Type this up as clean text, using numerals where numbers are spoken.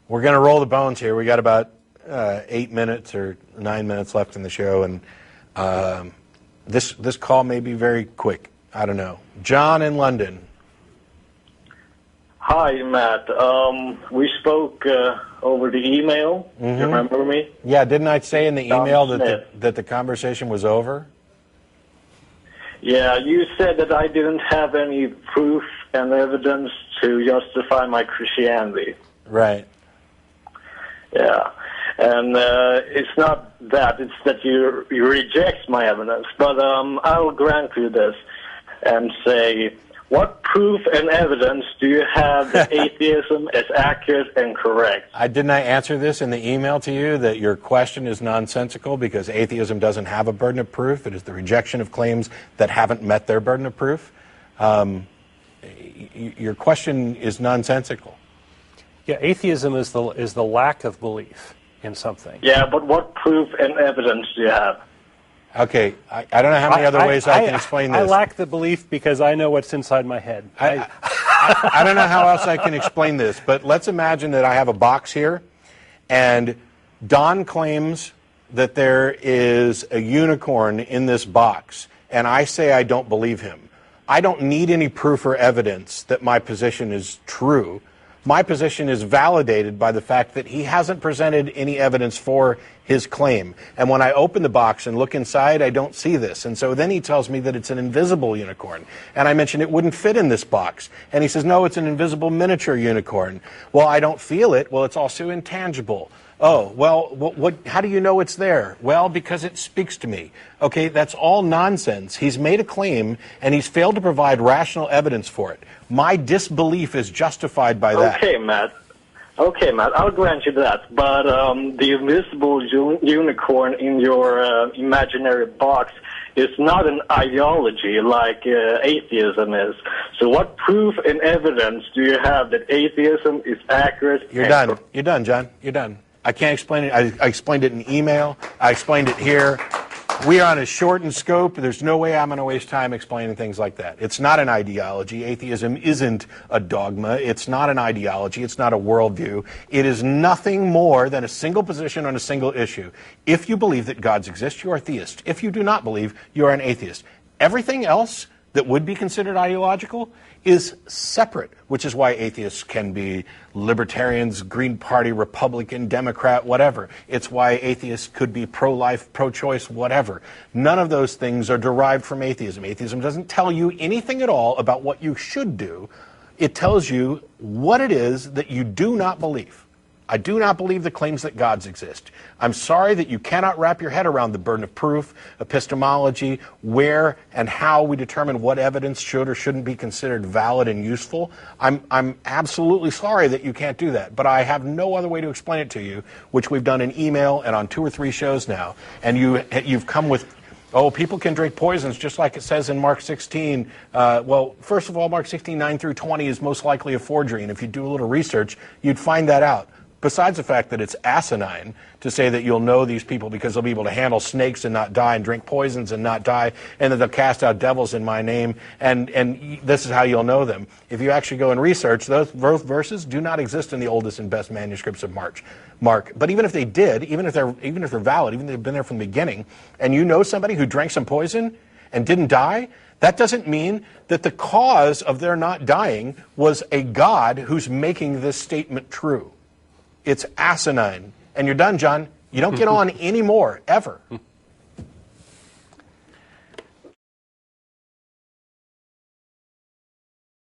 We're going to roll the bones here. We got about 8 minutes or 9 minutes left in the show, and this call may be very quick. I don't know. John in London. Hi, Matt. We spoke over the email. Do you remember me? Yeah, didn't I say in the email that the conversation was over? Yeah, you said that I didn't have any proof and evidence to justify my Christianity. Right. Yeah, and it's not that, it's that you reject my evidence. But I will grant you this and say, what proof and evidence do you have that atheism is accurate and correct? Didn't I answer this in the email to you, that your question is nonsensical because atheism doesn't have a burden of proof? It is the rejection of claims that haven't met their burden of proof. Your question is nonsensical. Yeah, atheism is the lack of belief in something. Yeah, but what proof and evidence do you have? Okay, I don't know how many other ways I can explain this. I lack the belief because I know what's inside my head. I don't know how else I can explain this, but let's imagine that I have a box here, and Don claims that there is a unicorn in this box, and I say I don't believe him. I don't need any proof or evidence that my position is true. My position is validated by the fact that he hasn't presented any evidence for his claim. And when I open the box and look inside, I don't see this. And so then he tells me that it's an invisible unicorn. And I mentioned it wouldn't fit in this box. And he says, no, it's an invisible miniature unicorn. Well, I don't feel it. Well, it's also intangible. Oh, well, how do you know it's there? Well, because it speaks to me. Okay, that's all nonsense. He's made a claim, and he's failed to provide rational evidence for it. My disbelief is justified by that. Okay, Matt, I'll grant you that. But the invisible unicorn in your imaginary box is not an ideology like atheism is. So what proof and evidence do you have that atheism is accurate? You're done. You're done, John. You're done. I can't explain it. I explained it in email. I explained it here. We are on a shortened scope. There's no way I'm going to waste time explaining things like that. It's not an ideology. Atheism isn't a dogma. It's not an ideology. It's not a worldview. It is nothing more than a single position on a single issue. If you believe that gods exist, you are a theist. If you do not believe, you are an atheist. Everything else that would be considered ideological is separate, which is why atheists can be libertarians, Green Party, Republican, Democrat, whatever. It's why atheists could be pro-life, pro-choice, whatever. None of those things are derived from atheism. Atheism doesn't tell you anything at all about what you should do. It tells you what it is that you do not believe. I do not believe the claims that gods exist. I'm sorry that you cannot wrap your head around the burden of proof, epistemology, where and how we determine what evidence should or shouldn't be considered valid and useful. I'm absolutely sorry that you can't do that, but I have no other way to explain it to you, which we've done in email and on 2 or 3 shows now. And you've come with, oh, people can drink poisons just like it says in Mark 16. Well, first of all, Mark 16, 9 through 20 is most likely a forgery, and if you do a little research, you'd find that out. Besides the fact that it's asinine to say that you'll know these people because they'll be able to handle snakes and not die and drink poisons and not die, and that they'll cast out devils in my name, and this is how you'll know them. If you actually go and research, those verses do not exist in the oldest and best manuscripts of Mark. But even if they did, even if they're valid, even if they've been there from the beginning, and you know somebody who drank some poison and didn't die, that doesn't mean that the cause of their not dying was a God who's making this statement true. It's asinine. And you're done, John. You don't get on anymore, ever.